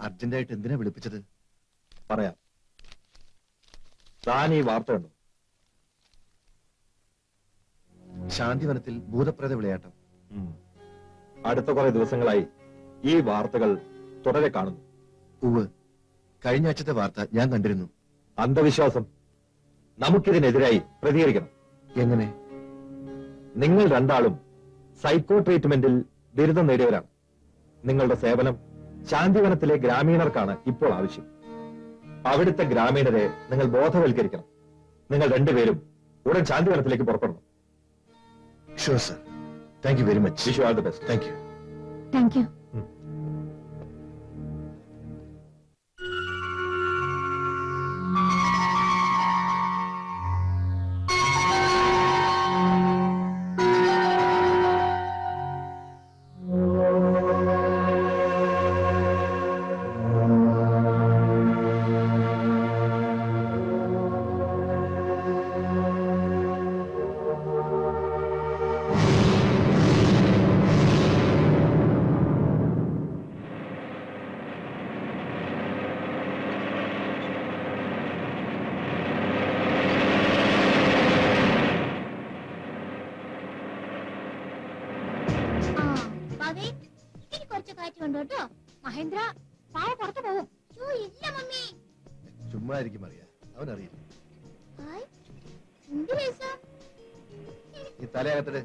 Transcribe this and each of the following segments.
അർജന്റായിട്ട് എന്തിനാ വിളിപ്പിച്ചത്? പറയാം. താൻ ഈ വാർത്ത കണ്ടു? ശാന്തിവനത്തിൽ ഭൂതപ്രേത വിളയാട്ടം. അടുത്ത കുറെ ദിവസങ്ങളായി ഈ വാർത്തകൾ തുടരെ കാണുന്നു. ഉവ്, കഴിഞ്ഞ ആഴ്ചത്തെ വാർത്ത ഞാൻ കണ്ടിരുന്നു. അന്ധവിശ്വാസം. നമുക്കിതിനെതിരായി പ്രതികരിക്കണം. എങ്ങനെ? നിങ്ങൾ രണ്ടാളും സൈക്കോ ട്രീറ്റ്മെന്റിൽ ബിരുദം നേടിയവരാണ്. നിങ്ങളുടെ സേവനം ശാന്തിവനത്തിലെ ഗ്രാമീണർക്കാണ് ഇപ്പോൾ ആവശ്യം. അവിടുത്തെ ഗ്രാമീണരെ നിങ്ങൾ ബോധവൽക്കരിക്കണം. നിങ്ങൾ രണ്ടുപേരും ഉടൻ ശാന്തിവനത്തിലേക്ക് പുറപ്പെടണം. Sure sir. Thank you very much. Wish you all the best. Thank you. Thank you. Mahendra പാവ പുറത്തു പോകും. ഇല്ല മമ്മി, ചുമ്മാ ആയിരിക്കും അറിയാ, അവനറിയില്ല. ഈ തലയകത്തില്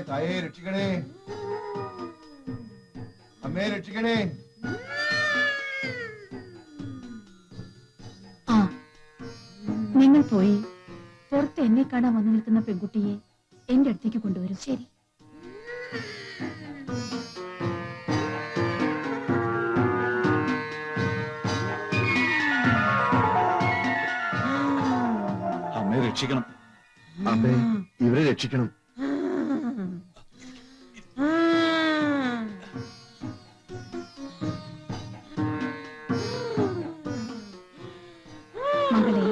തായേ രക്ഷിക്കണേ, അമ്മേ രക്ഷിക്കണേ. ആ, നിങ്ങൾ പോയി പുറത്ത് എന്നെ കാണാൻ വന്നു നിൽക്കുന്ന പെൺകുട്ടിയെ എന്റെ അടുത്തേക്ക് കൊണ്ടുവരും. ശരി. അമ്മയെ രക്ഷിക്കണം. അമ്മേ, ഇവരെ രക്ഷിക്കണം. മകളെ,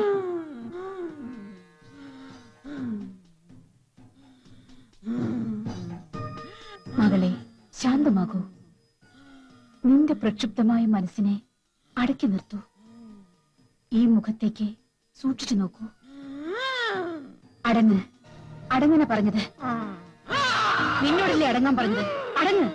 മകളെ ശാന്തമാകൂ. നിന്റെ പ്രക്ഷുബ്ധമായ മനസ്സിനെ അടക്കി നിർത്തൂ. ഈ മുഖത്തേക്ക് സൂക്ഷിച്ചു നോക്കൂ. അടങ്ങ്. അടങ്ങനെ പറഞ്ഞത്. നിന്നോടല്ലേ അടങ്ങാൻ പറഞ്ഞത്? അടങ്ങ്.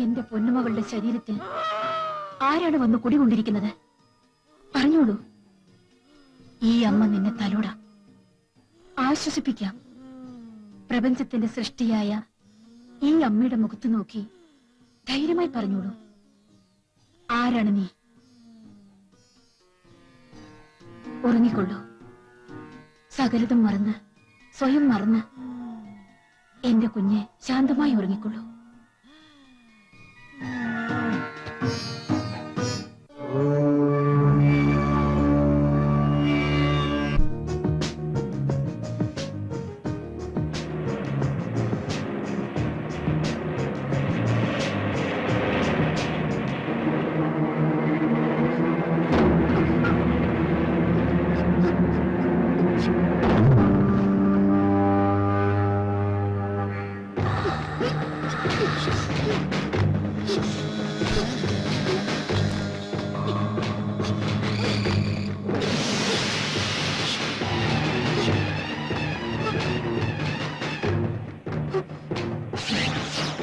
എന്റെ പൊന്നുമകളുടെ ശരീരത്തിൽ ആരാണ് വന്ന് കുടികൊണ്ടിരിക്കുന്നത്? പറഞ്ഞോളൂ. ഈ അമ്മ നിന്നെ തലോടാം, ആശ്വസിപ്പിക്കാം. പ്രപഞ്ചത്തിന്റെ സൃഷ്ടിയായ ഈ അമ്മയുടെ മുഖത്ത് നോക്കി ധൈര്യമായി പറഞ്ഞോളൂ. ആരാണ് നീ? ഉറങ്ങിക്കൊള്ളൂ. സകലതും മറന്ന്, സ്വയം മറന്ന് എന്റെ കുഞ്ഞ് ശാന്തമായി ഉറങ്ങിക്കൊള്ളൂ.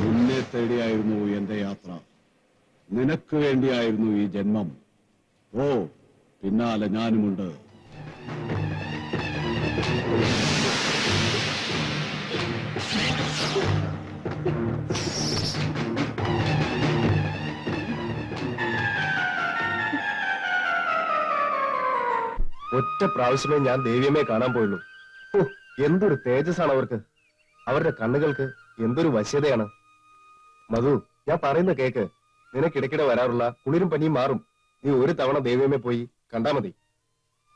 നിന്നെ തേടിയായിരുന്നു എന്റെ യാത്ര. നിനക്ക് വേണ്ടിയായിരുന്നു ഈ ജന്മം. ഓ, പിന്നാലെ ഞാനുമുണ്ട്. ഒറ്റ പ്രാവശ്യമേ ഞാൻ ദേവിയമ്മയെ കാണാൻ പോയുള്ളൂ. ഓ, എന്തൊരു തേജസ്സാണ് അവർക്ക്. അവരുടെ കണ്ണുകൾക്ക് എന്തൊരു വശ്യതയാണ്. മധു, ഞാൻ പറയുന്ന കേക്ക്. നിനക്കിടയ്ക്കിടെ വരാറുള്ള കുളിരും പനിയും മാറും. നീ ഒരു തവണ ദേവിയമ്മയെ പോയി കണ്ടാ മതി.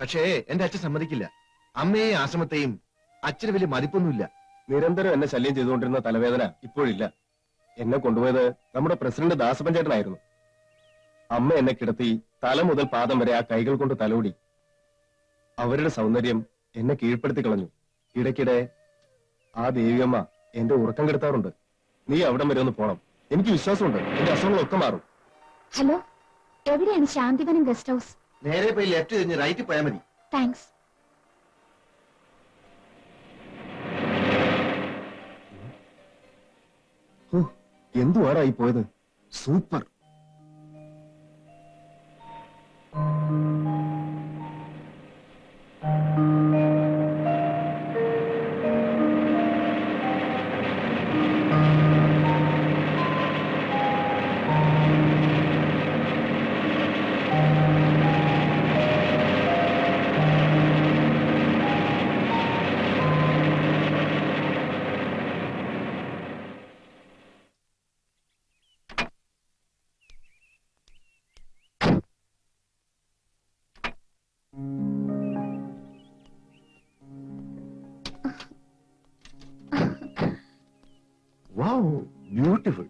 പക്ഷേ എന്റെ അച്ഛൻ സമ്മതിക്കില്ല. അമ്മയെയും ആശ്രമത്തെയും അച്ഛന് വലിയ മതിപ്പൊന്നുമില്ല. നിരന്തരം എന്നെ ശല്യം ചെയ്തുകൊണ്ടിരുന്ന തലവേദന ഇപ്പോഴില്ല. എന്നെ കൊണ്ടുപോയത് നമ്മുടെ പ്രസിഡന്റ് ദാസപ്പഞ്ചേട്ടനായിരുന്നു. അമ്മ എന്നെ കിടത്തി തല മുതൽ പാദം വരെ ആ കൈകൾ കൊണ്ട് തലോടി. അവരുടെ സൗന്ദര്യം എന്നെ കീഴ്പ്പെടുത്തി കളഞ്ഞു. ഇടയ്ക്കിടെ ആ ദേവിയമ്മ എന്റെ ഉറക്കം കെടുത്താറുണ്ട്. നീ അവിടം വരെ ഒന്ന് പോണം. എനിക്ക് വിശ്വാസമുണ്ട് എന്റെ അസുഖങ്ങളൊക്കെ മാറും. ഹലോ, എവിടെയാണ് ശാന്തിവനം ഗസ്റ്റ് ഹൗസ്? നേരെ പോയി ലെഫ്റ്റ് തിരിഞ്ഞ് റൈറ്റ് പോയാൽ മതി. താങ്ക്സ്. എന്തുവാടായി പോയത്? സൂപ്പർ. Wow, beautiful.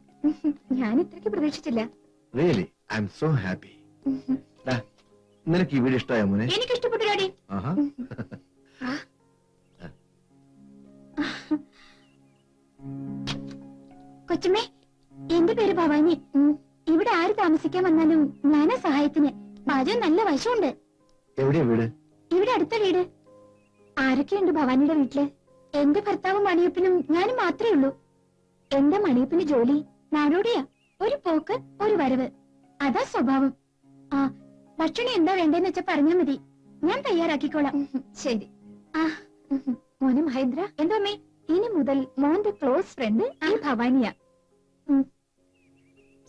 ഞാൻ ഇത്രയ്ക്ക് പ്രതീക്ഷിച്ചില്ല. Really, I'm so happy. ദാ, നിനക്ക് ഈ വീട് ഇഷ്ടമായോ മോനെ? എനിക്ക് ഇഷ്ടപ്പെട്ടു ഡാഡി. ആഹാ. കൊച്ചുമ്മേ, എന്റെ പേര് ഭവാനി. ഇവിടെ ആര് താമസിക്കാൻ വന്നാലും ഞാനാ സഹായത്തിന്. പാചകം നല്ല വശമുണ്ട്. എവിടെയാ വീട്? ഇവിടെ അടുത്ത വീട്. ആരൊക്കെയുണ്ട് ഭവാനിയുടെ വീട്ടില്? എന്റെ ഭർത്താവും മണിയപ്പനും ഞാനും മാത്രമേ ഉള്ളൂ. എന്റെ മണിയപ്പന് ജോലി നാടോടിയാ. ഒരു പോക്ക് ഒരു വരവ്, അതാ സ്വഭാവം. ആ, ഭക്ഷണം എന്താ വേണ്ടെന്ന് വെച്ചാ പറഞ്ഞാ മതി, ഞാൻ തയ്യാറാക്കിക്കോളാം. ശരി. ആ, മോനെ മഹേന്ദ്ര. എന്തോ അമ്മേ? ഇനി മുതൽ മോന്റെ ക്ലോസ് ഫ്രണ്ട് ഈ ഭവാനിയാ.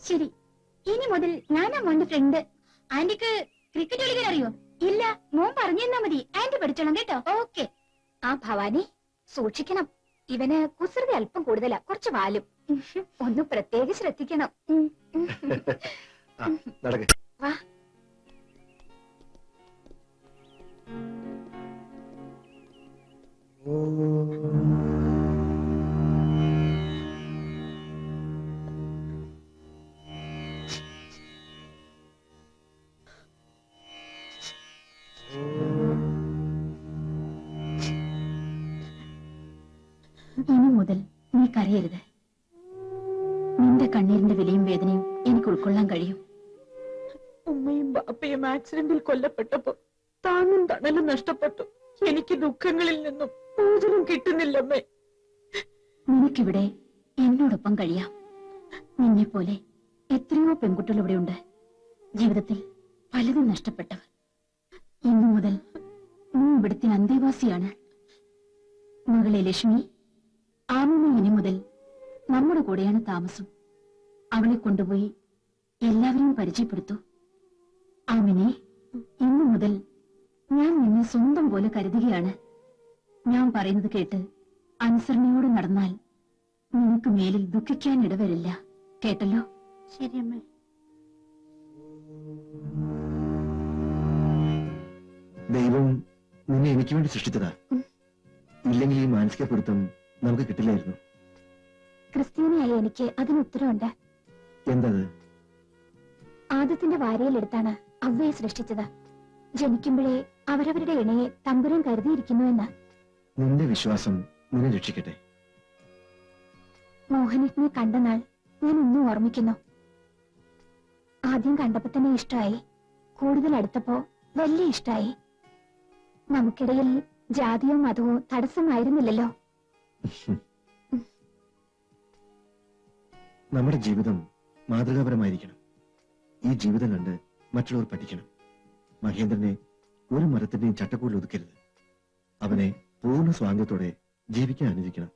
ശരി, ഇനി മുതൽ ഞാനാ മോന്റെ ഫ്രണ്ട്. ആന്റിക്ക് ക്രിക്കറ്റ് കളിക്കാൻ അറിയോ? ഇല്ല, മോൻ പറഞ്ഞു തന്നാ മതി. ആന്റി പഠിച്ചോളാം കേട്ടോ. ഓക്കെ. ആ ഭവാനി, സൂക്ഷിക്കണം. ഇവന് കുസൃതി അല്പം കൂടുതലാ, കുറച്ച് വാലും. ഒന്ന് പ്രത്യേകം ശ്രദ്ധിക്കണം. നടക്ക്. വാ. ഇനി മുതൽ നീ കരയരുത്. നിന്റെ കണ്ണീരിന്റെ വിലയും വേദനയും എനിക്ക് ഉൾക്കൊള്ളാൻ കഴിയും. ഉമ്മയും ബാപ്പയും ആക്സിഡന്റിൽ കൊല്ലപ്പെട്ടപ്പോ താങ്ങും തണലും നഷ്ടപ്പെട്ടു. എനിക്ക് ദുഃഖങ്ങളിൽ നിന്നും മോചനം കിട്ടുന്നില്ലമ്മേ. നിനക്കിവിടെ എന്നോടൊപ്പം കഴിയാം. നിന്നെ പോലെ എത്രയോ പെൺകുട്ടികൾ ഇവിടെയുണ്ട്, ജീവിതത്തിൽ പലതും നഷ്ടപ്പെട്ടവർ. ഇന്നു മുതൽ നീ ഇവിടുത്തെ അന്തേവാസിയാണ്. മകളെ ലക്ഷ്മി, ആമിനെ ഇനി മുതൽ നമ്മുടെ കൂടെയാണ് താമസം. അവളെ കൊണ്ടുപോയി എല്ലാവരെയും പരിചയപ്പെടുത്തൂ. ആമിനെ, ഇന്നു മുതൽ ഞാൻ നിന്നെ സ്വന്തം പോലെ കരുതുകയാണ്. ഞാൻ പറയുന്നത് കേട്ട് അനുസരണയോടെ നടന്നാൽ നിനക്ക് മേലിൽ ദുഃഖിക്കാൻ ഇടവരില്ല. കേട്ടല്ലോ? ശരിയമ്മേ. ദൈവം നിന്നെ എനിക്ക് വേണ്ടി സൃഷ്ടിച്ചതാ. ഇല്ലെങ്കിൽ ഈ മാനസിക പൊരുത്തം നമുക്ക് കിട്ടില്ലായിരുന്നു. ക്രിസ്ത്യാനിയായ എനിക്ക് അതിന് ഉത്തരവുണ്ട്. എന്തത്? ആദത്തിന്റെ വാരയിലെടുത്താണ് അവയെ സൃഷ്ടിച്ചത്. ജനിക്കുമ്പോഴേ അവരവരുടെ ഇണയെ തമ്പുരാൻ കരുതിയിരിക്കുന്നുവെന്ന്. നിന്റെ വിശ്വാസം നിന്നെ രക്ഷിക്കട്ടെ. മോഹനത്തിനെ കണ്ട നാൾ ഞാൻ ഒന്നും ഓർമ്മിക്കുന്നു. ആദ്യം കണ്ടപ്പോ തന്നെ ഇഷ്ടമായി. കൂടുതൽ അടുത്തപ്പോ വലിയ ഇഷ്ടമായി. നമുക്കിടയിൽ ജാതിയോ മതമോ തടസ്സമായിരുന്നില്ലല്ലോ. നമ്മുടെ ജീവിതം മാതൃകാപരമായിരിക്കണം. ഈ ജീവിതം കണ്ട് മറ്റുള്ളവർ പഠിക്കണം. മഹേന്ദ്രനെ ഒരു മരത്തിന്റെയും ചട്ടക്കൂടിൽ ഒതുക്കരുത്. അവനെ പൂർണ്ണ സ്വാതന്ത്ര്യത്തോടെ ജീവിക്കാൻ അനുവദിക്കണം.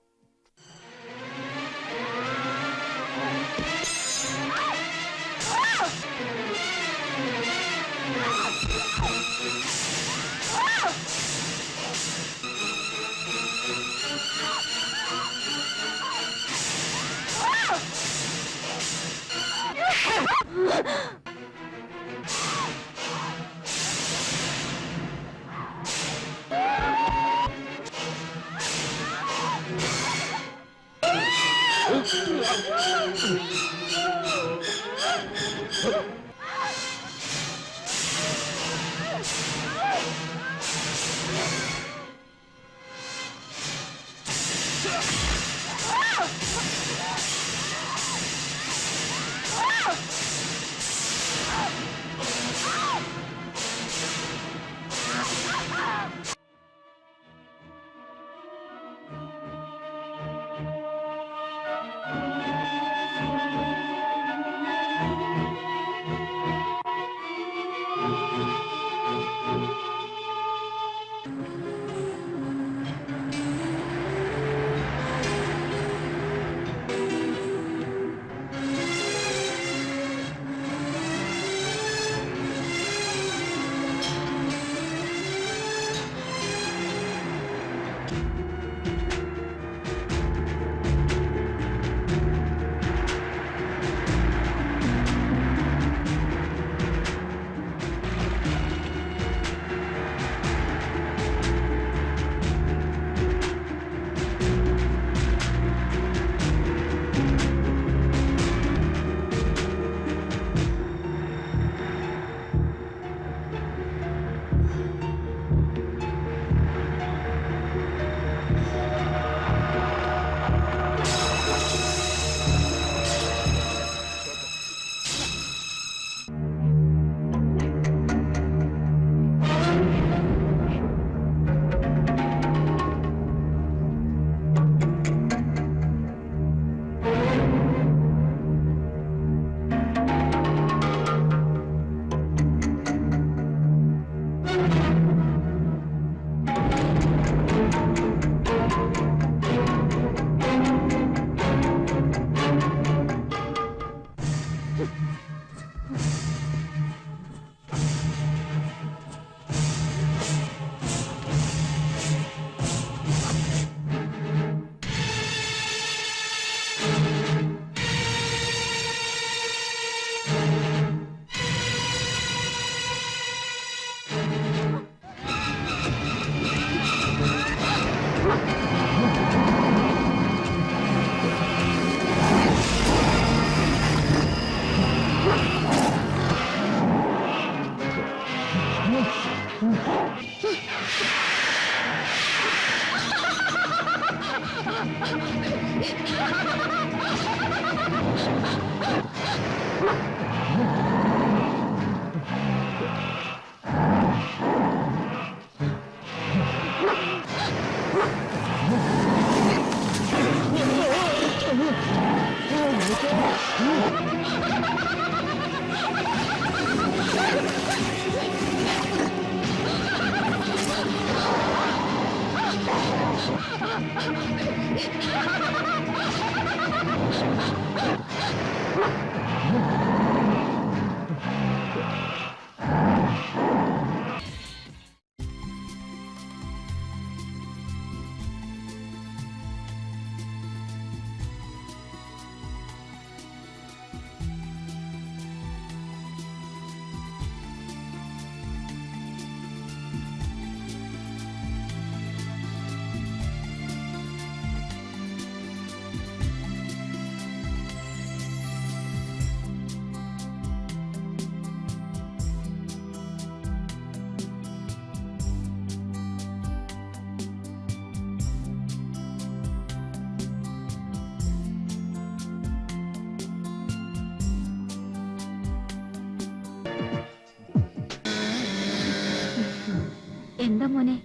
എന്താ മോനെ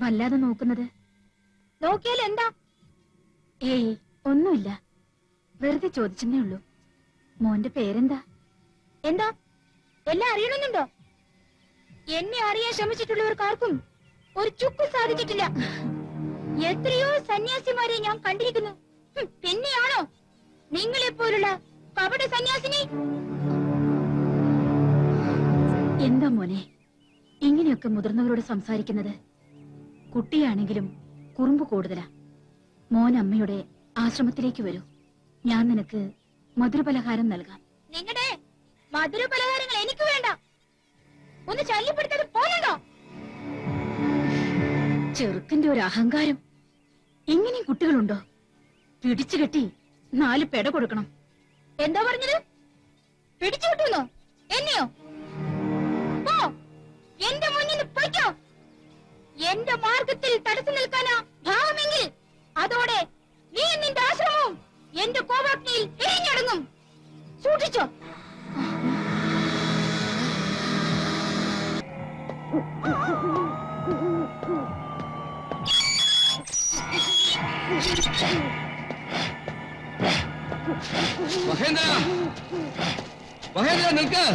വല്ലാതെ നോക്കുന്നത്? നോക്കിയാൽ എന്താ? ഏയ് ഒന്നുമില്ല, വെറുതെ ചോദിച്ചെന്നേ ഉള്ളൂ. മോന്റെ പേരെന്താ? എന്താ എല്ലാം അറിയണമെന്നുണ്ടോ? എന്നെ അറിയാൻ ശ്രമിച്ചിട്ടുള്ളവർക്കാർക്കും ഒരു ചുക്കും സാധിച്ചിട്ടില്ല. എത്രയോ സന്യാസിമാരെ ഞാൻ കണ്ടിരിക്കുന്നു. പിന്നെയാണോ നിങ്ങളെപ്പോലുള്ള കപട സന്യാസിനി? എന്താ മോനെ ഇങ്ങനെയൊക്കെ മുതിർന്നവരോട് സംസാരിക്കുന്നത്? കുട്ടിയാണെങ്കിലും കുറുമ്പ് കൂടുതലാ. മോൻ അമ്മയുടെ ആശ്രമത്തിലേക്ക് വരൂ, ഞാൻ നിനക്ക് മധുരപലഹാരം നൽകാം. നിങ്ങളുടെ മധുരപലഹാരങ്ങൾ എനിക്ക് വേണ്ട. ഒന്ന് ശല്യപ്പെടുത്താതെ പോകണ്ടോ? ചെറുക്കന്റെ ഒരു അഹങ്കാരം. ഇങ്ങനെയും കുട്ടികളുണ്ടോ? പിടിച്ചു കെട്ടി 4 പെട കൊടുക്കണം. എന്താ പറഞ്ഞത്? പിടിച്ചു കിട്ടുന്നോ? എന്നെയോ? പോ, എന്റെ മുന്നിൽ നിന്ന് പൊയ്ക്കോ. എന്റെ മാർഗത്തിൽ തടസ്സം നിൽക്കാനാ ഭാവമെങ്കിൽ അതോടെ നീ നിന്റെ ആശ്രമവും എന്റെ കോപാഗ്നിയിൽ എരിഞ്ഞടങ്ങും. സൂക്ഷിച്ചോ. മഹേന്ദ്ര, മഹേന്ദ്ര നിൽക്ക്.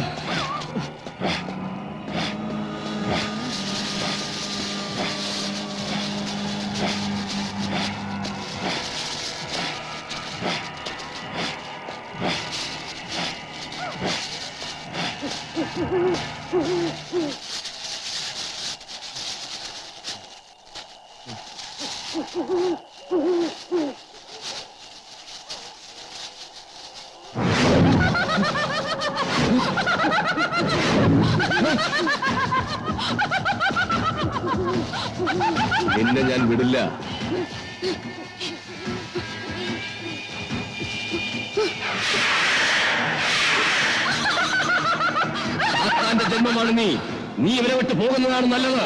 നിന്നെ ഞാൻ വിടില്ല. സാത്താന്റെ ജന്മമാണ് നീ. നീ ഇവരെ വിട്ട് പോകുന്നതാണ് നല്ലത്.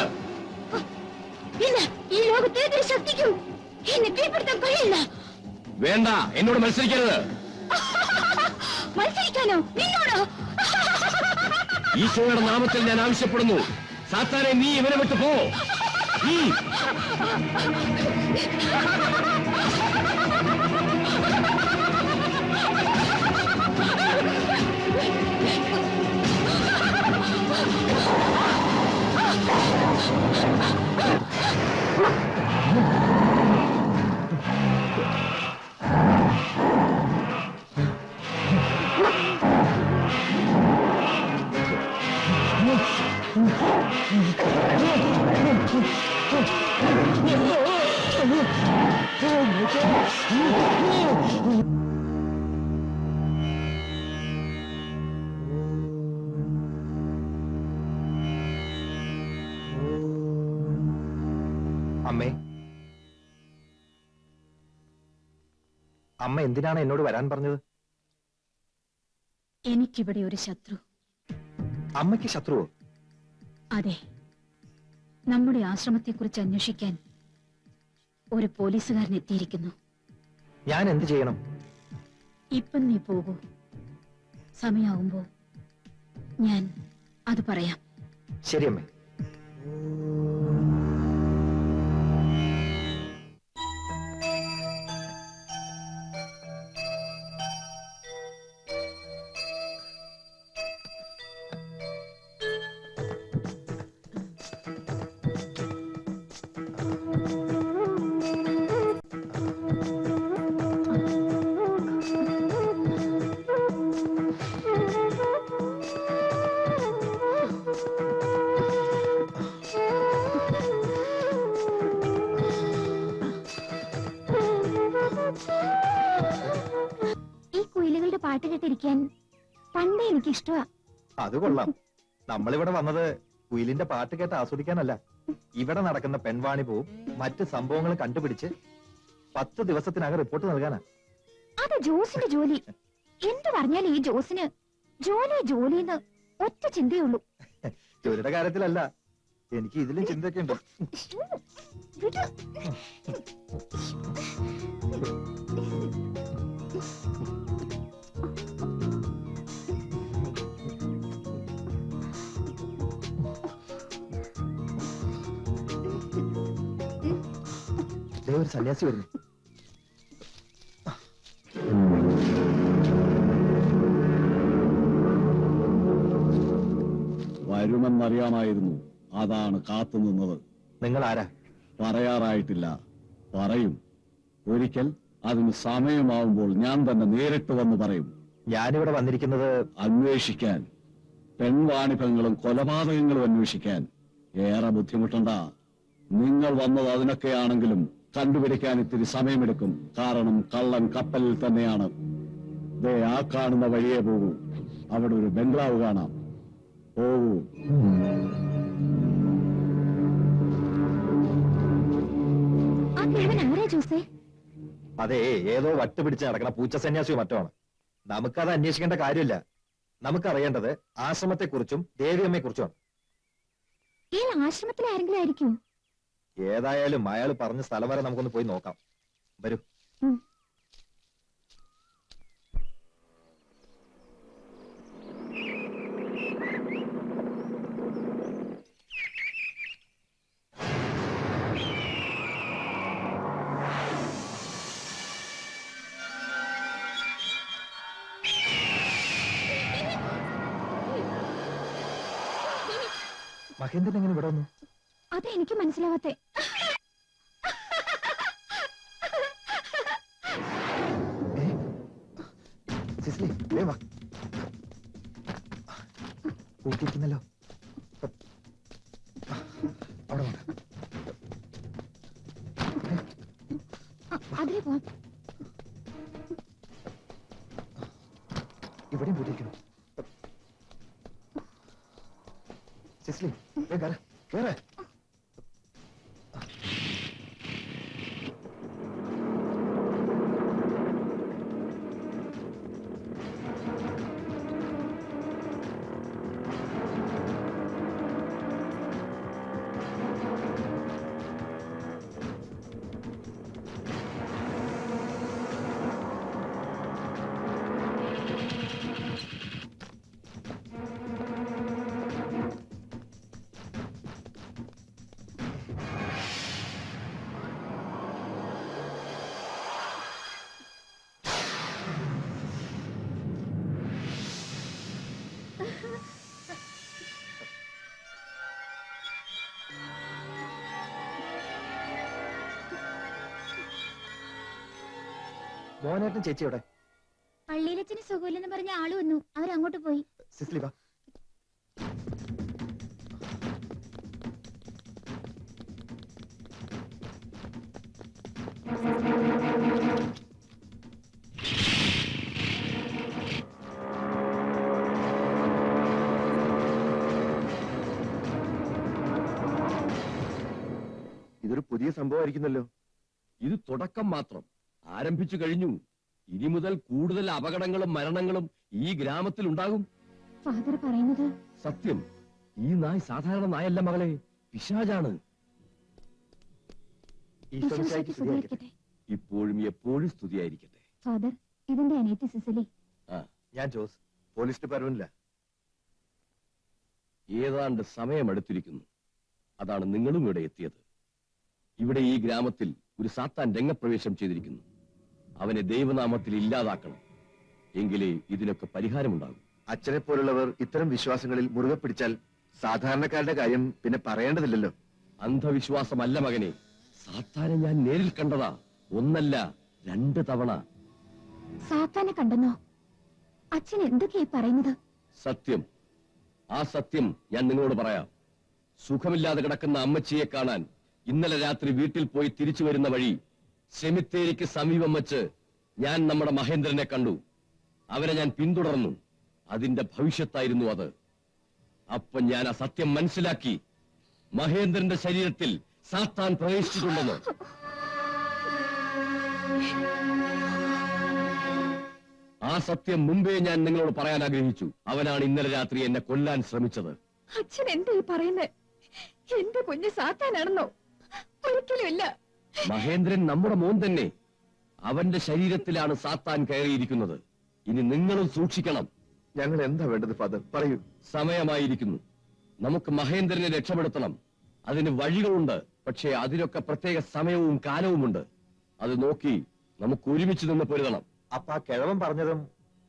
ഇല്ല, ഈ ലോകത്തെ ഏതൊരു ശക്തിക്കും എന്നെ കീഴ്പ്പെടുത്താൻ കഴിയില്ല. വേണ്ട, എന്നോട് മത്സരിക്കരുത്. മത്സരിക്കാനോ? നിന്നോടോ? ഈശോയുടെ നാമത്തിൽ ഞാൻ ആവശ്യപ്പെടുന്നു, സാത്താനെ നീ ഇവരെ വിട്ട് പോ. അമ്മേ, അമ്മ എന്തിനാണ് എന്നോട് വരാൻ പറഞ്ഞത്? എനിക്കിവിടെ ഒരു ശത്രു. അമ്മയ്ക്ക് ശത്രുവോ? അതെ, നമ്മുടെ ആശ്രമത്തെക്കുറിച്ച് അന്വേഷിക്കാൻ ഒരു പോലീസുകാരൻ എത്തിയിരിക്കുന്നു. ഞാൻ എന്ത് ചെയ്യണം? ഇപ്പം നീ പോകൂ. സമയാവുമ്പോ ഞാൻ അത് പറയാം. ശരി അമ്മേ. ഈ കുയിലുകളുടെ പാട്ട് കേട്ടിരിക്കാൻ പണ്ടേ എനിക്ക് ഇഷ്ടമാ. അത് കൊള്ളാം. നമ്മളിവിടെ വന്നത് കുയിലിന്റെ പാട്ട് കേട്ട് ആസ്വദിക്കാനല്ല. ഇവിടെ നടക്കുന്ന പെൺവാണിഭവും മറ്റ് സംഭവങ്ങളും കണ്ടുപിടിച്ച് 10 ദിവസത്തിനകം റിപ്പോർട്ട് നൽകാനാ. അത് ജോസിന്റെ ജോലി. എന്ത് പറഞ്ഞാൽ ഈ ജോസിന് ജോലി ജോലിന്ന് ഒറ്റ ചിന്തയുള്ളൂ. ജോലിയുടെ കാര്യത്തിലല്ല, എനിക്ക് ഇതിലും ചിന്തയൊക്കെ ഉണ്ട്. വിട്. ദേ ഒരു സന്യാസി വരുന്നു. വരുമെന്നറിയാമായിരുന്നു, അതാണ് കാത്തുനിന്നത്. നിങ്ങൾ ആരാ? പറയാറായിട്ടില്ല, പറയും. ഒരിക്കൽ അതിന് സമയമാവുമ്പോൾ ഞാൻ തന്നെ നേരിട്ട് വന്ന് പറയും. ഞാനിവിടെ വന്നിരിക്കുന്നത് അന്വേഷിക്കാൻ, പെൺവാണിഭങ്ങളും കൊലപാതകങ്ങളും അന്വേഷിക്കാൻ. ഏറെ ബുദ്ധിമുട്ടണ്ട. നിങ്ങൾ വന്നത് അതിനൊക്കെയാണെങ്കിലും കണ്ടുപിടിക്കാൻ ഇത്തിരി സമയമെടുക്കും. കാരണം കള്ളൻ കപ്പലിൽ തന്നെയാണ്. ദേ ആ കാണുന്ന വഴിയേ പോകൂ. അവിടെ ഒരു ബംഗ്ലാവ് കാണാം. പോകൂ. ആ കിഴവൻ ആരാ ജോസേ? അതെ, ഏതോ വട്ടുപിടിച്ച് നടക്കണ പൂച്ച സന്യാസിയോ മറ്റോ ആണ്. നമുക്കത് അന്വേഷിക്കേണ്ട കാര്യമില്ല. നമുക്കറിയേണ്ടത് ആശ്രമത്തെക്കുറിച്ചും ദേവിയമ്മയെക്കുറിച്ചുമാണ്. ഈ ആശ്രമത്തിൽ ആരെങ്കിലും ആയിരിക്കും? ഏതായാലും അയാൾ പറഞ്ഞ സ്ഥലം വരെ നമുക്കൊന്ന് പോയി നോക്കാം. വരൂ. മഹേന്ദ്രൻ എങ്ങനെ ഇവിടെ വന്നു? അതെ എനിക്ക് മനസ്സിലാവാത്തെ. സിസ്ലി, വേഗം വാ. കൂട്ടിയിരിക്കുന്നല്ലോ. അവിടെ വാ. അതിലേ പോവാം. ഇവിടെയും പൂട്ടിയിരിക്കുന്നു. സിസ്ലി, വേഗം കേറ്, കേറ്. മോനേട്ടൻ ചേച്ചി എവിടെ? പള്ളിയിലച്ഛന് സുഖമില്ലെന്ന് പറഞ്ഞ ആള് വന്നു. അവരങ്ങോട്ട് പോയി. സിസ്ലി വാ. ഇതൊരു പുതിയ സംഭവമായിരിക്കുന്നല്ലോ. ഇത് തുടക്കം മാത്രം. ആരംഭിച്ചു കഴിഞ്ഞു. ഇനി മുതൽ കൂടുതൽ അപകടങ്ങളും മരണങ്ങളും ഈ ഗ്രാമത്തിൽ ഉണ്ടാകും. ഫാദർ പറയുന്നത് സത്യം. ഈ നായ് സാധാരണ നായല്ല മകളെ, പിശാചാണ്. ഈശോയ്ക്ക് സ്തുതിയായിരിക്കട്ടെ. ഇപ്പോഴും എപ്പോഴും സ്തുതിയായിരിക്കട്ടെ. ഫാദർ, ഇതിന്റെ അനിയത്തി സിസിലി. ഞാൻ ജോസ്, പോലീസ് ഡിപ്പാർട്ട്മെന്റിലാ. ഏതാണ്ട് സമയമെടുത്തിരിക്കുന്നു. അതാണ് നിങ്ങളും ഇവിടെ എത്തിയത്. ഇവിടെ ഈ ഗ്രാമത്തിൽ ഒരു സാത്താൻ രംഗപ്രവേശം ചെയ്തിരിക്കുന്നു. അവനെ ദൈവനാമത്തിൽ ഇല്ലാതാക്കണം. എങ്കിലേ ഇതിനൊക്കെ പരിഹാരമുണ്ടാകും. അച്ഛനെ പോലുള്ളവർ ഇത്തരം വിശ്വാസങ്ങളിൽ മുറുകെ പിടിച്ചാൽ സാധാരണക്കാരുടെ കാര്യം പിന്നെ പറയേണ്ടതില്ലല്ലോ. അന്ധവിശ്വാസമല്ല മകനെ, സാത്താനെ ഞാൻ നേരിൽ കണ്ടതാ. ഒന്നല്ല 2 തവണ. സാത്താനെ കണ്ടെന്നോ? അച്ഛൻ എന്തൊക്കെയായി പറയുന്നത്? സത്യം. ആ സത്യം ഞാൻ നിങ്ങളോട് പറയാം. സുഖമില്ലാതെ കിടക്കുന്ന അമ്മച്ചിയെ കാണാൻ ഇന്നലെ രാത്രി വീട്ടിൽ പോയി തിരിച്ചു വരുന്ന വഴി സെമിത്തേരിക്ക് സമീപം വച്ച് ഞാൻ നമ്മുടെ മഹേന്ദ്രനെ കണ്ടു. അവരെ ഞാൻ പിന്തുടർന്നു. അതിന്റെ ഭവിഷ്യത്തായിരുന്നു അത്. അപ്പൊ ഞാൻ ആ സത്യം മനസ്സിലാക്കി. മഹേന്ദ്രന്റെ ശരീരത്തിൽ സാത്താൻ പ്രവേശിച്ചിട്ടുണ്ടെന്ന്. ആ സത്യം മുമ്പേ ഞാൻ നിങ്ങളോട് പറയാൻ ആഗ്രഹിച്ചു. അവനാണ് ഇന്നലെ രാത്രി എന്നെ കൊല്ലാൻ ശ്രമിച്ചത്. അച്ഛൻ എന്താ ഈ പറയുന്നേ? എന്റെ കുഞ്ഞ് സാത്താനാണെന്നോ? ഒരിക്കലുമില്ല. മഹേന്ദ്രൻ നമ്മുടെ മോൻ തന്നെ. അവന്റെ ശരീരത്തിലാണ് സാത്താൻ കയറിയിരിക്കുന്നത്. ഇനി നിങ്ങളും സൂക്ഷിക്കണം. ഞങ്ങൾ എന്താ വേണ്ടത് ഫാദർ, പറയൂ. സമയമായിരിക്കുന്നു. നമുക്ക് മഹേന്ദ്രനെ രക്ഷപ്പെടുത്തണം. അതിന് വഴികളുണ്ട്. പക്ഷേ അതിനൊക്കെ പ്രത്യേക സമയവും കാലവുമുണ്ട്. അത് നോക്കി നമുക്ക് ഒരുമിച്ച് നിന്ന് പൊരുതണം. അപ്പൊ ആ കിഴവൻ പറഞ്ഞതും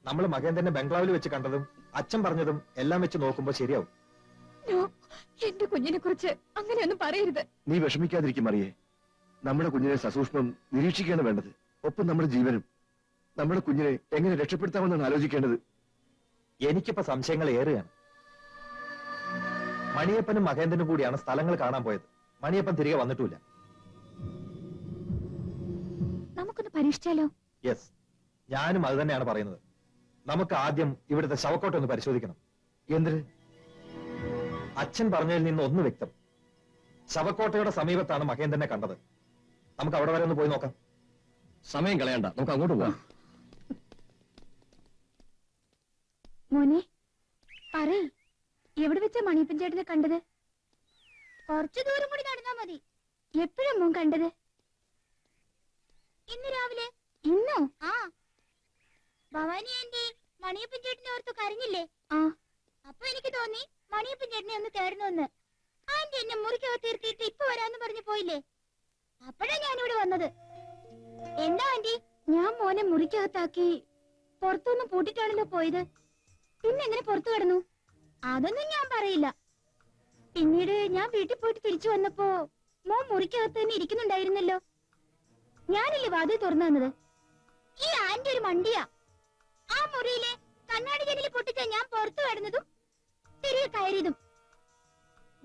നമ്മൾ മകേന്ദ്രനെ ബംഗ്ലാവിൽ വെച്ച് കണ്ടതും അച്ഛൻ പറഞ്ഞതും എല്ലാം വെച്ച് നോക്കുമ്പോ ശരിയാവും. നോ, എന്റെ കുഞ്ഞിനെ കുറിച്ച് അങ്ങനെയൊന്നും പറയരുത്. നീ വിഷമിക്കാതിരിക്കും മറിയേ. നമ്മുടെ കുഞ്ഞിനെ സസൂക്ഷ്മം നിരീക്ഷിക്കുകയാണ് വേണ്ടത്. ഒപ്പം നമ്മുടെ ജീവനും. നമ്മുടെ കുഞ്ഞിനെ എങ്ങനെ രക്ഷപ്പെടുത്താമെന്നാണ് ആലോചിക്കേണ്ടത്. എനിക്കിപ്പോ സംശയങ്ങൾ ഏറുകയാണ്. മണിയപ്പനും മകേന്ദ്രനും കൂടിയാണ് സ്ഥലങ്ങൾ കാണാൻ പോയത്. മണിയപ്പൻ തിരികെ വന്നിട്ടില്ല. നമുക്കൊന്ന് പരീക്ഷിച്ചാലോ? യെസ്, ഞാനും അത് തന്നെയാണ് പറയുന്നത്. നമുക്ക് ആദ്യം ഇവിടുത്തെ ശവക്കോട്ട ഒന്ന് പരിശോധിക്കണം. എന്തിന്? അച്ഛൻ പറഞ്ഞതിൽ നിന്ന് ഒന്ന് വ്യക്തം. ശവക്കോട്ടയുടെ സമീപത്താണ് മകേന്ദ്രനെ കണ്ടത്. നമുക്ക് അവിടെ വരെ ഒന്ന് പോയി നോക്കാം. സമയം കളയണ്ട, നമുക്ക് അങ്ങോട്ട് പോവാം. മോനെ പറയ്, എവിടെ വെച്ചാ മണിയപ്പൻ ചേട്ടനെ കണ്ടത്? കുറച്ചു ദൂരം കൂടി നടന്നാ മതി. എപ്പോഴാ മോൻ കണ്ടത്? ഇന്ന് രാവിലെ. ഇന്നോ? ആ. ഭവാനി ആന്റി മണിയപ്പൻ ചേട്ടനെ ഓർത്ത് കരഞ്ഞില്ലേ? ആ. അപ്പൊ എനിക്ക് തോന്നി മണിയപ്പൻ ചേട്ടനെ ഒന്ന് കയറണമെന്ന്. ആന്റി എന്നെ മുറിക്കകത്ത് തീർത്തിട്ട് ഇപ്പൊ വരാന്ന് പറഞ്ഞു പോയില്ലേ? അപ്പോഴാ ഞാനിവിടെ വന്നത്. എന്താ ആന്റി? ഞാൻ മോനെ മുറിക്കകത്താക്കി പുറത്തൊന്നും പൂട്ടിട്ടാണല്ലോ പോയത്. പിന്നെ എങ്ങനെ പുറത്തു കിടന്നു? അതൊന്നും ഞാൻ പറയില്ല. പിന്നീട് ഞാൻ വീട്ടിൽ പോയിട്ട് തിരിച്ചു വന്നപ്പോ മോൻ മുറിക്കകത്ത് തന്നെ ഇരിക്കുന്നുണ്ടായിരുന്നല്ലോ. ഞാനില്ലേ വാതിൽ തുറന്നു തന്നത്? ഈ ആന്റി ഒരു മണ്ടിയാ. ആ മുറിയിലെ കണ്ണാടി ജനലിൽ പൊട്ടിച്ച ഞാൻ പുറത്തു കിടന്നതും തിരികെ കയറിയതും.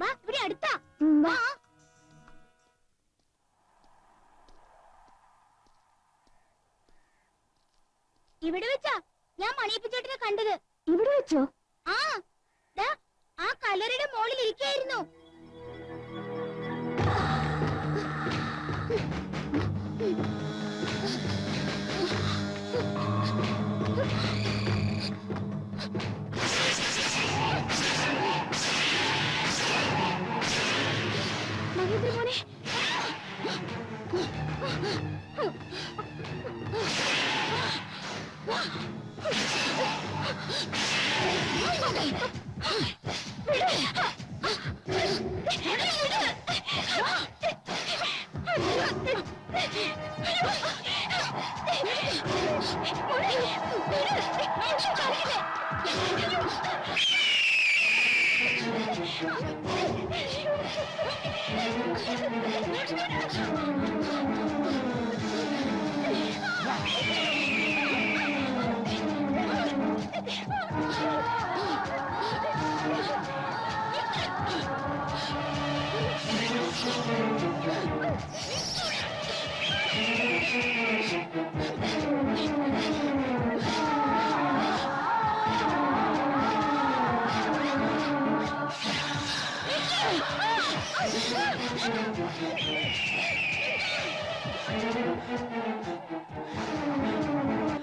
വാ, ഇവിടെ അടുത്താ. വാ. ഇവിടെ വെച്ചാ ഞാൻ മണിയപ്പൻ ചേട്ടനെ കണ്ടത്. ഇവിടെ വെച്ചോ? ആ, ദാ ആ കല്ലറയുടെ മോളിൽ ഇരിക്കായിരുന്നു. മഹേന്ദ്ര മോനെ,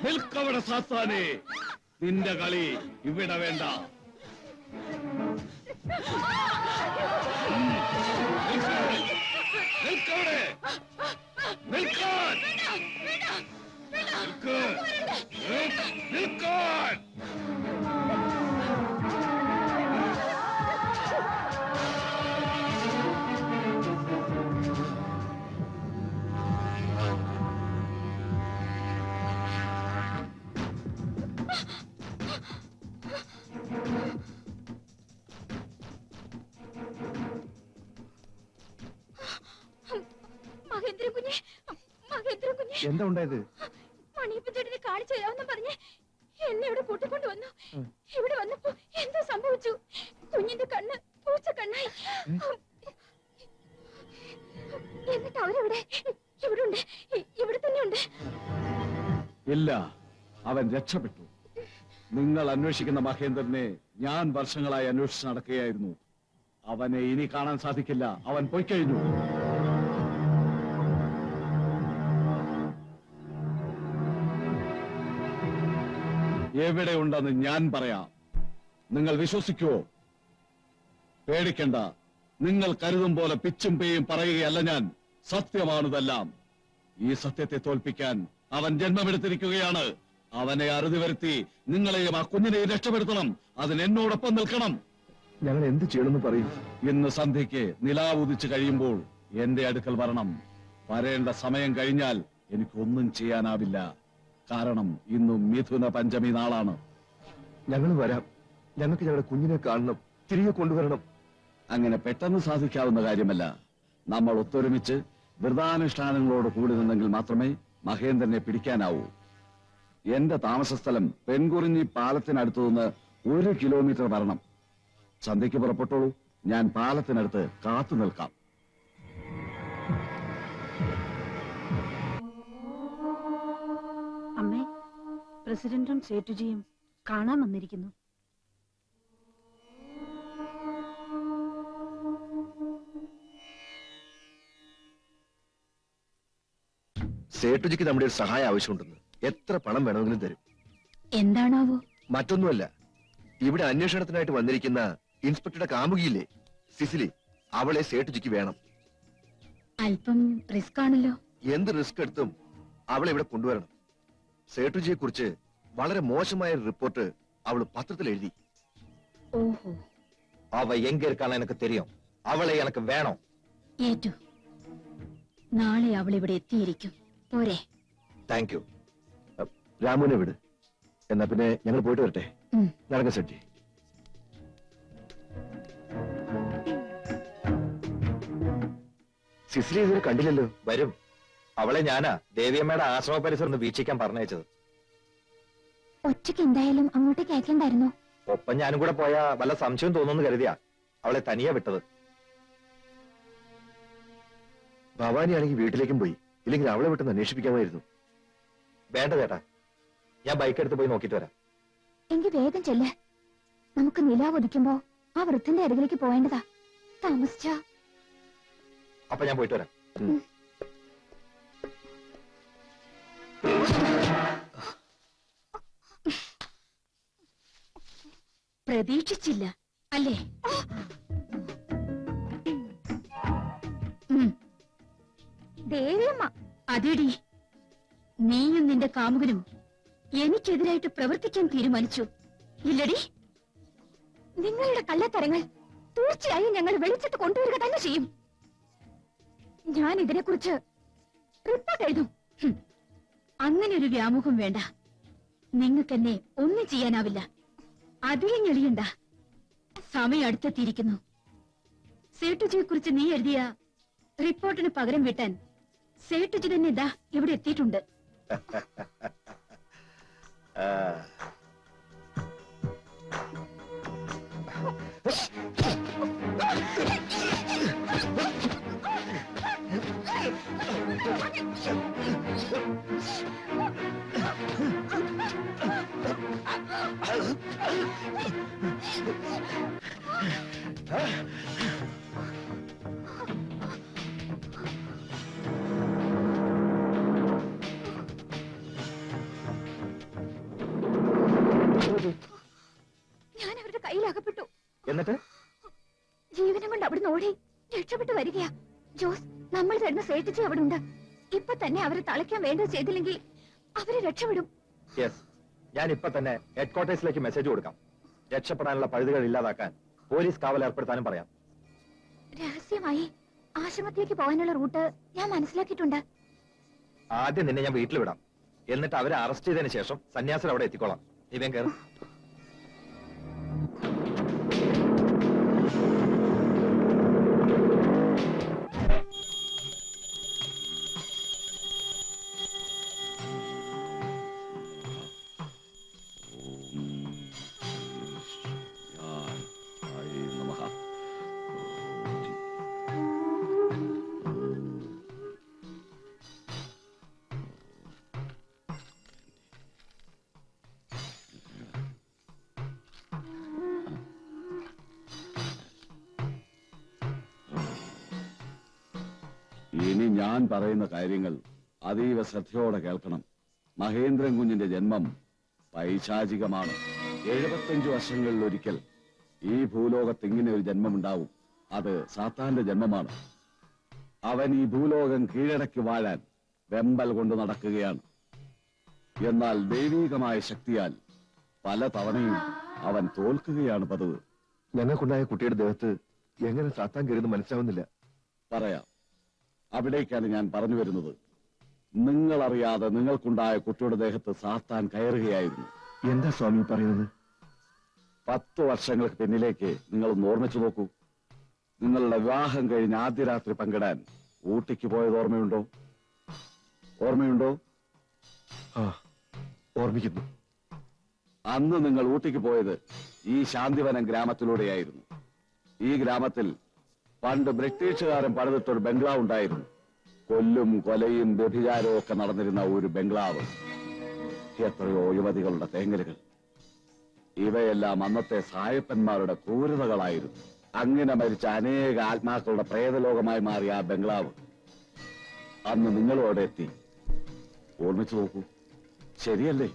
നിൽക്കവിടെ സാത്താനെ, നിന്റെ കളി ഇവിടെ വേണ്ട. നിൽക്കവിടെ, നിൽക്കാൻ, നിൽക്കാൻ. മഹേന്ദ്ര കുഞ്ഞെ, മഹേന്ദ്ര കുഞ്ഞെ, എന്താ ഉണ്ടായത്? മണിയപ്പൻ ചേട്ടനെ കാണിച്ചു തരാമെന്ന് പറഞ്ഞ് എന്നെ ഇവിടെ കൂട്ടിക്കൊണ്ട് വന്നു. ഇവിടെ വന്നപ്പോ എന്താ സംഭവിച്ചു? കുഞ്ഞിന്റെ കണ്ണ് പൂച്ച കണ്ണായി. എന്നിട്ട് അവരെവിടെ? ഇവിടെ ഉണ്ട്, ഇവിടെ തന്നെ ഉണ്ട്. ഇല്ല, അവൻ രക്ഷപ്പെട്ടു. നിങ്ങൾ അന്വേഷിക്കുന്ന മഹേന്ദ്രനെ ഞാൻ വർഷങ്ങളായി അന്വേഷിച്ച് നടക്കുകയായിരുന്നു. അവനെ ഇനി കാണാൻ സാധിക്കില്ല. അവൻ പോയിക്കഴിഞ്ഞു. എവിടെയുണ്ടെന്ന് ഞാൻ പറയാം. നിങ്ങൾ വിശ്വസിക്കുവോ? പേടിക്കണ്ട. നിങ്ങൾ കരുതും പോലെ പിച്ചും പേയും പറയുകയല്ല ഞാൻ. സത്യമാണിതെല്ലാം. ഈ സത്യത്തെ തോൽപ്പിക്കാൻ അവൻ ജന്മമെടുത്തിരിക്കുകയാണ്. അവനെ അറുതി വരുത്തി നിങ്ങളെയും ആ കുഞ്ഞിനെയും രക്ഷപ്പെടുത്തണം. അതിന് എന്നോടൊപ്പം നിൽക്കണം. ഞങ്ങൾ എന്ത് ചെയ്യണമെന്ന് പറയും? ഇന്ന് സന്ധ്യയ്ക്ക് നിലാവുദിച്ച് കഴിയുമ്പോൾ എന്റെ അടുക്കൽ വരണം. വരേണ്ട സമയം കഴിഞ്ഞാൽ എനിക്കൊന്നും ചെയ്യാനാവില്ല. കാരണം ഇന്നും മിഥുന പഞ്ചമി നാളാണ്. ഞങ്ങൾ വരാം. ഞങ്ങൾക്ക് ഞങ്ങളുടെ കുഞ്ഞിനെ കാണണം, തിരികെ കൊണ്ടുവരണം. അങ്ങനെ പെട്ടെന്ന് സാധിക്കാവുന്ന കാര്യമല്ല. നമ്മൾ ഒത്തൊരുമിച്ച് വ്രതാനുഷ്ഠാനങ്ങളോട് കൂടി നിന്നെങ്കിൽ മാത്രമേ മഹേന്ദ്രനെ പിടിക്കാനാവൂ. എന്റെ താമസസ്ഥലം പെൺകുറിഞ്ഞി പാലത്തിനടുത്തു നിന്ന് 1 കിലോമീറ്റർ വരണം. സന്ധ്യയ്ക്ക് പുറപ്പെട്ടോളൂ. ഞാൻ പാലത്തിനടുത്ത് കാത്തു നിൽക്കാം. അമ്മേ, പ്രസിഡന്റും സേട്ടുജിയും കാണാൻ വന്നിരിക്കുന്നു. സേട്ടുജിക്ക് നമ്മുടെ ഒരു സഹായം ആവശ്യമുണ്ടെന്ന്. എത്ര പണം വേണമെങ്കിലും തരും. എന്താണാവോ? മറ്റൊന്നുമല്ല, ഇവിടെ അന്വേഷണത്തിനായിട്ട് വന്നിരിക്കുന്ന ഇൻസ്പെക്ടറുടെ കാമുകിയില്ലേ സിസിലി, അവളെ സേട്ടുജിക്ക് വേണം. അല്പം റിസ്ക് ആണല്ലോ. എന്ത് റിസ്ക് എടുത്തും അവളെ ഇവിടെ കൊണ്ടുവരണം. സേട്ടുജിയെ കുറിച്ച് വളരെ മോശമായ ഒരു റിപ്പോർട്ട് അവള് പത്രത്തിൽ എഴുതി. ഓഹോ, അവ എങ്ക இருக்கான்னு எனக்கு தெரியும். അവളെ എനിക്ക് വേണം. ഏറ്റു. നാളെ അവൾ ഇവിടെ എത്തിയിരിക്കും. പോരെ? Thank you. രാമുവിനെ വിട്. എന്നാ പിന്നെ ഞങ്ങൾ പോയിട്ട് വരട്ടെ. ഉം. നടക്ക സെട്ടി. സിസിലി ഇതുവരെ കണ്ടില്ലല്ലോ. വരും. അവളെ ഞാനാ ദേവിയമ്മയുടെ ആശ്രമ പരിസരം ഒന്ന് വീക്ഷിക്കാൻ പറഞ്ഞയച്ചത്. ഒറ്റയ്ക്ക് എന്തായാലും അങ്ങോട്ടേക്ക് അയക്കണ്ടായിരുന്നോ? ഒപ്പം ഞാനും കൂടെ പോയാ വല്ല സംശയം തോന്നുന്നു കരുതിയാ അവളെ തനിയെ വിട്ടത്. ഭവാനിയാണെങ്കിൽ വീട്ടിലേക്കും പോയി. ഇല്ലെങ്കിൽ അവളെ വിട്ടെന്ന് അന്വേഷിപ്പിക്കാമായിരുന്നു. വേണ്ട ചേട്ടാ, ഞാൻ ബൈക്ക് എടുത്ത് പോയി നോക്കിട്ട് വരാം. എങ്കിൽ വേഗം ചെല്ല്. നമുക്ക് നിലാവ് ഉദിക്കുമ്പോ ആ വൃത്തിന്റെ അരികിലേക്ക് പോവേണ്ടതാ. താമസിച്ചാ അപ്പൊ ഞാൻ പോയിട്ട് വരാം. പ്രതീക്ഷിച്ചില്ല അല്ലേ? ദേവിയമ്മ, അതെടി, നീയും നിന്റെ കാമുകനും എനിക്കെതിരായിട്ട് പ്രവർത്തിക്കാൻ തീരുമാനിച്ചു ഇല്ലടി? നിങ്ങളുടെ കള്ളത്തരങ്ങൾ തീർച്ചയായും ഞങ്ങൾ വെളിച്ചത്ത് കൊണ്ടുവരിക തന്നെ ചെയ്യും. ഞാൻ ഇതിനെക്കുറിച്ച് റിപ്പോർട്ട് എഴുതും. അങ്ങനെ ഒരു വ്യാമോഹം വേണ്ട. നിങ്ങൾക്കെന്നെ ഒന്നും ചെയ്യാനാവില്ല. അധികം ഞെളിയണ്ട. സമയം അടുത്തെത്തിയിരിക്കുന്നു. സേട്ടുജിയെ കുറിച്ച് നീ എഴുതിയ റിപ്പോർട്ടിന് പകരം വീട്ടാൻ സേട്ടുജി തന്നെ ഇതാ ഇവിടെ എത്തിയിട്ടുണ്ട്. ഞാൻ അവരുടെ കയ്യിലകപ്പെട്ടു. എന്നിട്ട് ജീവനം കൊണ്ട് അവിടുന്ന് ഓടി രക്ഷപ്പെട്ടു വരികയാ. ജോസ്, നമ്മൾ തരുന്ന സേട്ടിച്ച് അവിടെ ഉണ്ട്. ഇപ്പൊ തന്നെ അവരെ തളയ്ക്കാൻ വേണ്ടത് ചെയ്തില്ലെങ്കിൽ അവരെ രക്ഷപ്പെടും. യെസ്, ഞാൻ ഇപ്പൊ തന്നെ ഹെഡ്ക്വാർട്ടേഴ്സിലേക്ക് മെസ്സേജ് കൊടുക്കാം. രക്ഷപ്പെടാനുള്ള പഴുതുകൾ ഇല്ലാതാക്കാൻ പോലീസ് കാവൽ ഏർപ്പെടുത്താനും പറയാം. രഹസ്യമായി ആശ്രമത്തിലേക്ക് പോകാനുള്ള റൂട്ട് ഞാൻ മനസ്സിലാക്കിയിട്ടുണ്ട്. ആദ്യം നിന്നെ ഞാൻ വീട്ടിൽ വിടാം. എന്നിട്ട് അവരെ അറസ്റ്റ് ചെയ്തതിനു ശേഷം സന്യാസിൽ അവിടെ എത്തിക്കോളാം. നീ വേഗം കയറും. ഇനി ഞാൻ പറയുന്ന കാര്യങ്ങൾ അതീവ ശ്രദ്ധയോടെ കേൾക്കണം. മഹേന്ദ്രൻ കുഞ്ഞിന്റെ ജന്മം പൈശാചികമാണ്. 75 വർഷങ്ങളിൽ ഒരിക്കൽ ഈ ഭൂലോകത്ത് ഇങ്ങനെ ഒരു ജന്മമുണ്ടാവും. അത് സാത്താന്റെ ജന്മമാണ്. അവൻ ഈ ഭൂലോകം കീഴടക്കി വാഴാൻ വെമ്പൽ കൊണ്ട് നടക്കുകയാണ്. എന്നാൽ ദൈവീകമായ ശക്തിയാൽ പല തവണയും അവൻ തോൽക്കുകയാണ് പതിവ്. ഞങ്ങൾക്കുണ്ടായ കുട്ടിയുടെ ദേഹത്ത് എങ്ങനെ സാത്താൻ കയറുന്നു മനസ്സിലാവുന്നില്ല. പറയാം. അവിടേക്കാണ് ഞാൻ പറഞ്ഞു വരുന്നത്. നിങ്ങളറിയാതെ നിങ്ങൾക്കുണ്ടായ കുട്ടിയുടെ ദേഹത്ത് സാത്താൻ കയറുകയായിരുന്നു. എന്താ സ്വാമി പറയുന്നത്? 10 വർഷങ്ങൾക്ക് പിന്നിലേക്ക് നിങ്ങൾ ഒന്ന് ഓർമ്മിച്ചു നോക്കൂ. നിങ്ങളുടെ വിവാഹം കഴിഞ്ഞ് ആദ്യ രാത്രി പങ്കിടാൻ ഊട്ടിക്ക് പോയത് ഓർമ്മയുണ്ടോ? ആ, ഓർമ്മിക്കുന്നു. അന്ന് നിങ്ങൾ ഊട്ടിക്ക് പോയത് ഈ ശാന്തിവനം ഗ്രാമത്തിലൂടെയായിരുന്നു. ഈ ഗ്രാമത്തിൽ പണ്ട് ബ്രിട്ടീഷുകാരൻ പണിതിട്ടൊരു ബംഗ്ലാവ് ഉണ്ടായിരുന്നു. കൊല്ലും കൊലയും വ്യഭിചാരവും ഒക്കെ നടന്നിരുന്ന ഒരു ബംഗ്ലാവ്. എത്രയോ യുവതികളുടെ തേങ്ങലുകൾ. ഇവയെല്ലാം അന്നത്തെ സായപ്പന്മാരുടെ ക്രൂരതകളായിരുന്നു. അങ്ങനെ മരിച്ച അനേക ആത്മാക്കളുടെ പ്രേതലോകമായി മാറിയ ആ ബംഗ്ലാവ് അന്ന് നിങ്ങളോടെ എത്തി. ഓർമ്മിച്ചു നോക്കൂ, ശരിയല്ലേ?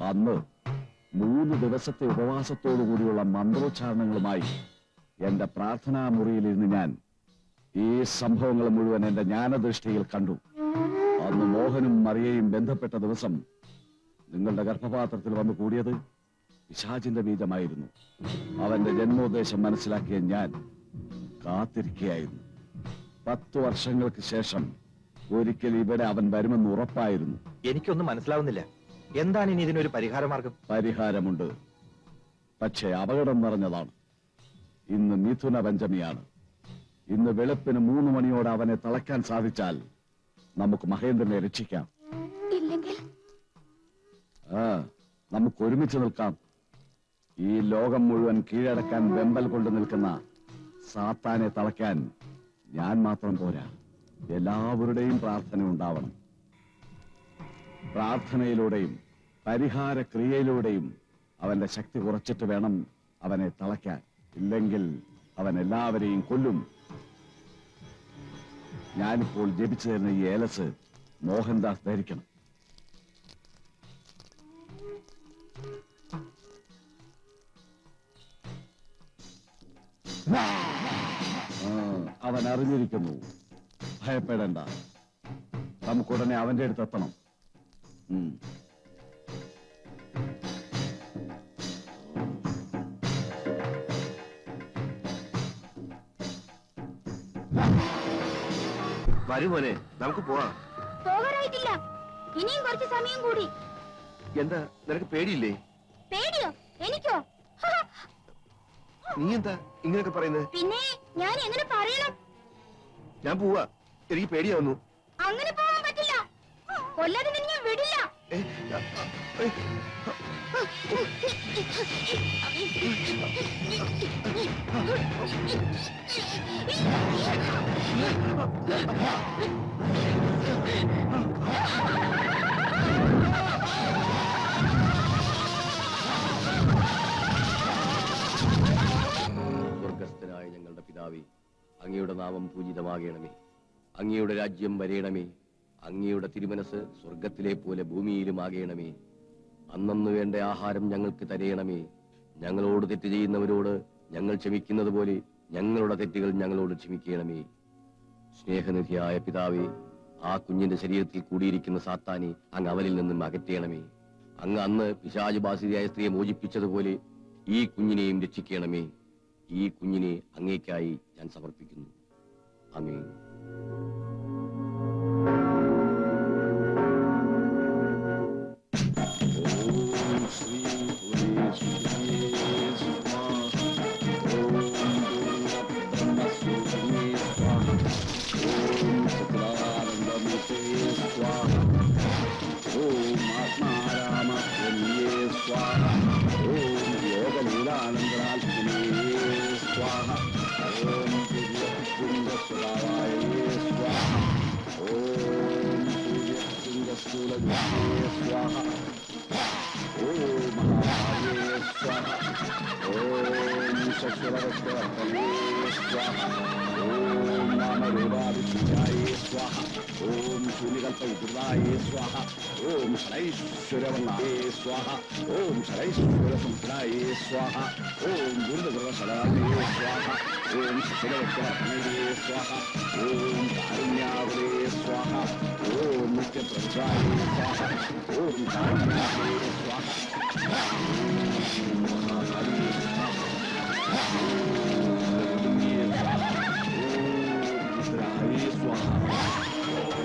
അന്ന് 3 ദിവസത്തെ ഉപവാസത്തോടുകൂടിയുള്ള മന്ത്രോച്ചാരണങ്ങളുമായി എന്റെ പ്രാർത്ഥനാ മുറിയിലിരുന്ന് ഞാൻ ഈ സംഭവങ്ങൾ മുഴുവൻ എന്റെ ജ്ഞാനദൃഷ്ടിയിൽ കണ്ടു. അന്ന് മോഹനും മറിയയും ബന്ധപ്പെട്ട ദിവസം നിങ്ങളുടെ ഗർഭപാത്രത്തിൽ വന്നു കൂടിയത് പിശാചിന്റെ ബീജമായിരുന്നു. അവന്റെ ജന്മോദ്ദേശം മനസ്സിലാക്കിയ ഞാൻ കാത്തിരിക്കുകയായിരുന്നു. 10 വർഷങ്ങൾക്ക് ശേഷം ഒരിക്കൽ ഇവിടെ അവൻ വരുമെന്ന് ഉറപ്പായിരുന്നു. എനിക്കൊന്നും മനസ്സിലാവുന്നില്ല. എന്താണ് ഇനി ഇതിനൊരു പരിഹാരമാർഗം? പരിഹാരമുണ്ട്, പക്ഷേ അപകടം നിറഞ്ഞതാണ്. ഇന്ന് മിഥുന പഞ്ചമിയാണ്. ഇന്ന് വെളുപ്പിന് 3 മണിയോടെ അവനെ തളയ്ക്കാൻ സാധിച്ചാൽ നമുക്ക് മഹേന്ദ്രനെ രക്ഷിക്കാം. ഇല്ലെങ്കിൽ നമുക്ക് ഒരുമിച്ച് നിൽക്കാം. ഈ ലോകം മുഴുവൻ കീഴടക്കാൻ വെമ്പൽ കൊണ്ട് നിൽക്കുന്ന സാത്താനെ തളയ്ക്കാൻ ഞാൻ മാത്രം പോരാ, എല്ലാവരുടെയും പ്രാർത്ഥന ഉണ്ടാവണം. പ്രാർത്ഥനയിലൂടെയും പരിഹാര ക്രിയയിലൂടെയും അവന്റെ ശക്തി കുറച്ചിട്ട് വേണം അവനെ തളയ്ക്കാൻ. ഇല്ലെങ്കിൽ അവൻ എല്ലാവരെയും കൊല്ലും. ഞാനിപ്പോൾ ജപിച്ചു തരുന്ന ഈ ഏലസ് മോഹൻദാസ് ധരിക്കണം. അവൻ അറിഞ്ഞിരിക്കുന്നു, ഭയപ്പെടേണ്ട. നമുക്കുടനെ അവന്റെ അടുത്തെത്തണം. വരൂ മോനെ, നമുക്ക് പോവാം. പോകാറായിട്ടില്ല, ഇനിയും കുറച്ച് സമയം കൂടി. എന്താ നിനക്ക് പേടിയില്ലേ? പേടിയോ? എനിക്കോ? നീ എന്താ ഇങ്ങനെയൊക്കെ പറയുന്നത്? പിന്നെ ഞാൻ എങ്ങനെ പറയണം? ഞാൻ പോവാ, എനിക്ക് പേടിയാവുന്നു. അങ്ങനെ പോകാൻ പറ്റില്ല. കൊല്ലാതെ നിന്നെ ഞാൻ വിടില്ല. സ്വർഗസ്ഥനായ ഞങ്ങളുടെ പിതാവേ, അങ്ങയുടെ നാമം പൂജിതമാകണമേ. അങ്ങയുടെ രാജ്യം വരേണമേ. അങ്ങയുടെ തിരുമനസ് സ്വർഗത്തിലെ പോലെ ഭൂമിയിലും ആകണമേ. അന്നന്ന് വേണ്ട ആഹാരം ഞങ്ങൾക്ക് തരയണമേ. ഞങ്ങളോട് തെറ്റ് ചെയ്യുന്നവരോട് ഞങ്ങൾ ക്ഷമിക്കുന്നത് പോലെ ഞങ്ങളുടെ തെറ്റുകൾ ഞങ്ങളോട് ക്ഷമിക്കണമേ. സ്നേഹനിധിയായ പിതാവേ, ആ കുഞ്ഞിന്റെ ശരീരത്തിൽ കൂടിയിരിക്കുന്ന സാത്താനെ അങ്ങ് അവനിൽ നിന്നും അകറ്റണമേ. അങ്ങ് അന്ന് പിശാചുബാധിതയായ സ്ത്രീയെ മോചിപ്പിച്ചതുപോലെ ഈ കുഞ്ഞിനെയും രക്ഷിക്കണമേ. ഈ കുഞ്ഞിനെ അങ്ങേക്കായി ഞാൻ സമർപ്പിക്കുന്നു. ആമേൻ. ഓ शूलविद्ये स्वाहा ओम महाकाये स्वाहा ओम शशवरस्वरतये स्वाहा ओम नामरूपाभिषिचाये स्वाहा ओम शूलिकल्पविद्रुताये स्वाहा ओम शनैश्वर्यवर्णाये स्वाहा ओम शनैश्वर्यसंस्थाये स्वाहा ओम गुरुदगुरुशलाये स्वाहा ओम शशिरवक्षरत्नये स्वाहा ओम कारुण्यावले स्वाहा ओम नित्यप्रभुताये स्वाहा ओम कारुण्यावले स्वाहा ओम महाकाये स्वाहा ओम रुद्राय स्वाहा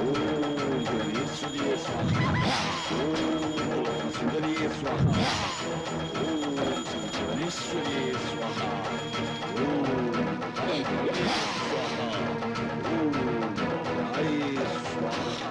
ओम गणेश्वर्ये स्वाहा ओम सुंदर्ये स्वाहा ओम गणेश्वर्ये स्वाहा ओम स्वाहा ओम राय स्वाहा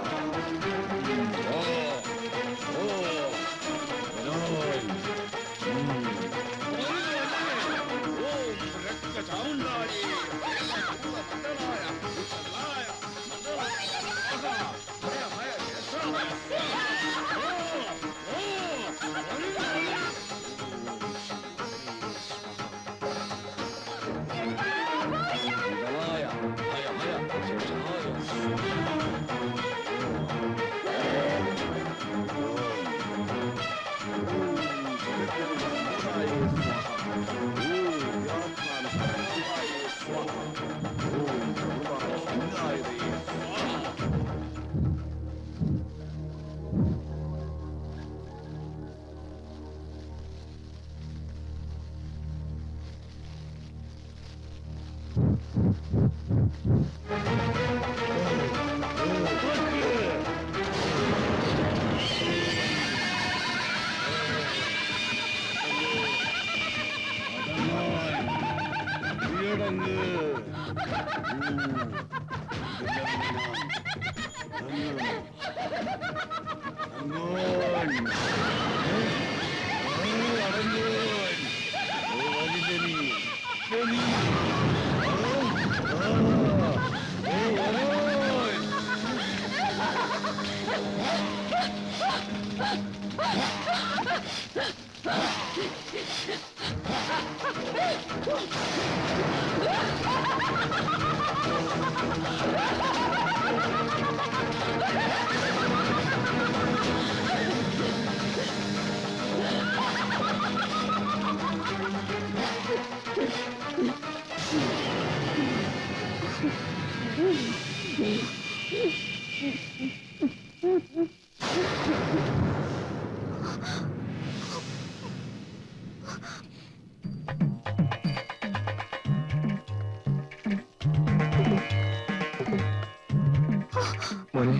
മോനെ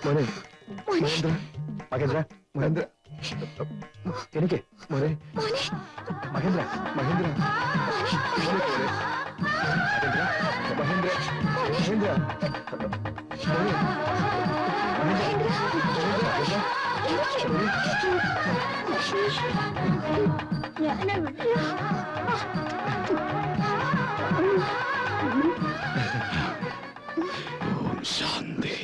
മോനെ മഹേന്ദ്ര മഹേന്ദ്ര മഹേന്ദ്ര എനിക്ക് മോനെ മഹേന്ദ്ര മഹേന്ദ്ര മഹേന്ദ്ര മഹേന്ദ്ര മഹേന്ദ്ര മോനെ Om Shanti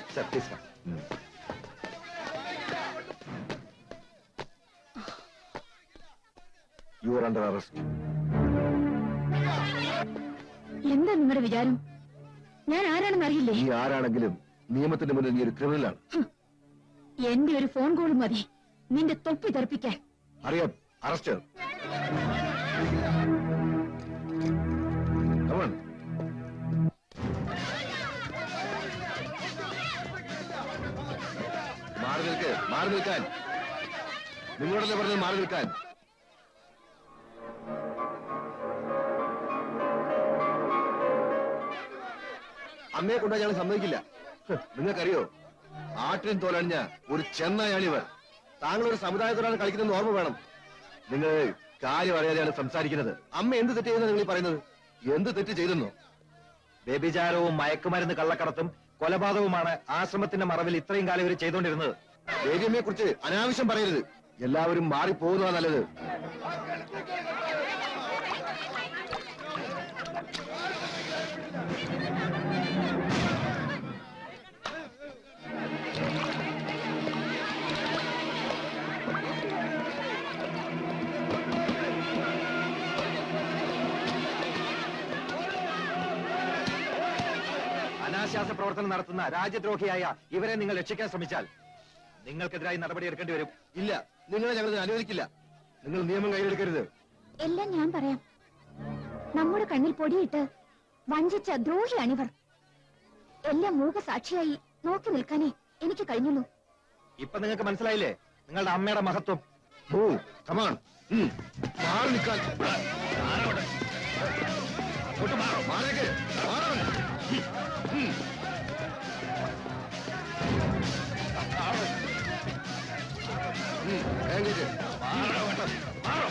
Sir, please come. You are under arrest. എന്താ നിങ്ങളുടെ വിചാരം? ഞാൻ ആരാണെന്ന് അറിയില്ലേ? നീ ആരാണെങ്കിലും നിയമത്തിന്റെ മുന്നിൽ നീ ഒരു ക്രിമിനലാണ്. എന്റെ ഒരു ഫോൺ കോൾ മതി നിന്റെ തൊപ്പി തെറിപ്പിക്കാൻ. അറിയാം, അറസ്റ്റ്. Come on. നിൽക്ക്, മാറി നിൽക്കാൻ. നിങ്ങളോടല്ലേ പറഞ്ഞത് മാറി നിൽക്കാൻ. അമ്മയെ കൊണ്ടാ ഞങ്ങൾ സമ്മതിക്കില്ല. നിങ്ങൾക്കറിയോ, ആട്ടിൻ തോലണിഞ്ഞ ഒരു ചെന്നായാണിവർ. താങ്കൾ ഒരു സമുദായത്തോടാണ് കളിക്കുന്നതെന്ന് ഓർമ്മ വേണം. നിങ്ങൾ കാര്യം അറിയാതെയാണ് സംസാരിക്കുന്നത്. അമ്മ എന്ത് തെറ്റ് ചെയ്യുന്ന നിങ്ങൾ ഈ പറയുന്നത്? എന്ത് തെറ്റ് ചെയ്തെന്നോ? വ്യഭിചാരവും മയക്കുമരുന്ന് കള്ളക്കടത്തും കൊലപാതകവുമാണ് ആശ്രമത്തിന്റെ മറവിൽ ഇത്രയും കാലം ഇവർ ചെയ്തുകൊണ്ടിരുന്നത്. ദേവിയമ്മയെ കുറിച്ച് അനാവശ്യം പറയരുത്. എല്ലാവരും മാറിപ്പോകുന്നതാ നല്ലത്. അനാശാസ പ്രവർത്തനം നടത്തുന്ന രാജ്യദ്രോഹിയായ ഇവരെ നിങ്ങൾ രക്ഷിക്കാൻ ശ്രമിച്ചാൽ നിങ്ങൾക്കെതിരായി നടപടിയെടുക്കേണ്ടി വരും. ഇല്ല, നിങ്ങളെ ഞങ്ങൾ അനുവദിക്കില്ല. നിങ്ങൾ നിയമം കയ്യിലെടുക്കരുത്. എല്ലാം ഞാൻ പറയാം. നമ്മുടെ കണ്ണിൽ പൊടിയിട്ട് വഞ്ചിച്ച ദ്രോഹിയാണിവർ. എല്ലാം മൂകസാക്ഷിയായി നോക്കി നിൽക്കാനേ എനിക്ക് കഴിഞ്ഞുള്ളൂ. ഇപ്പൊ നിങ്ങൾക്ക് മനസ്സിലായില്ലേ നിങ്ങളുടെ അമ്മയുടെ മഹത്വം? ഓ, കമാൺ. മാറി നിൽക്കാൻ. മാറിക്ക്. മാറാൻ. വേഗം. മാറോ.